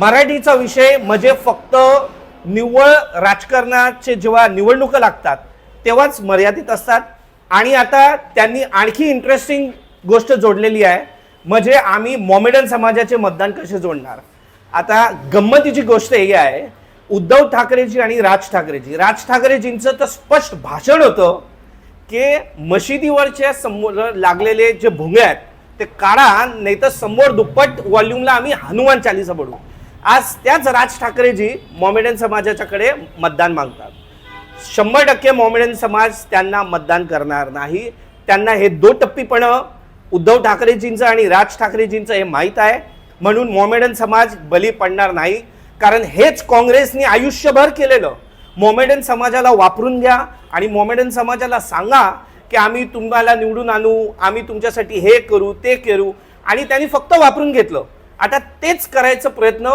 मराठीचा विषय म्हणजे फक्त निव्वळ राजकारणाचे जेव्हा निवडणुका लागतात तेव्हाच मर्यादित असतात। आणि आता त्यांनी आणखी इंटरेस्टिंग गोष्ट जोडलेली आहे, म्हणजे आम्ही मोमेडन समाजाचे मतदान कसे जोडणार। आता गंमतीची गोष्ट ही आहे, उद्धव ठाकरेजी आणि राज ठाकरेजींचं तर स्पष्ट भाषण होतं की मशिदीवरच्या समोर लागलेले जे भोंगे आहेत ते काढा, नाही तर समोर दुप्पट व्हॉल्यूमला आम्ही हनुमान चालीसा पडू। आज त्याच राज ठाकरेजी मोमेडन समाजाच्याकडे मतदान मागतात। 100% मोमेडन समाज त्यांना मतदान करणार नाही। त्यांना हे दोटप्पीपण उद्धव ठाकरेजींचं आणि राज ठाकरेजींचं हे माहीत आहे, म्हणून मोमेडन समाज बली पडणार नाही। कारण हेच काँग्रेसने आयुष्यभर केलेलं। मोमेडन समाजाला वापरून घ्या आणि मोमेडन समाजाला सांगा की आम्ही तुम्हाला निवडून आणू, आम्ही तुमच्यासाठी हे करू ते करू, आणि त्यांनी फक्त वापरून घेतलं। आता तेच करायचा प्रयत्न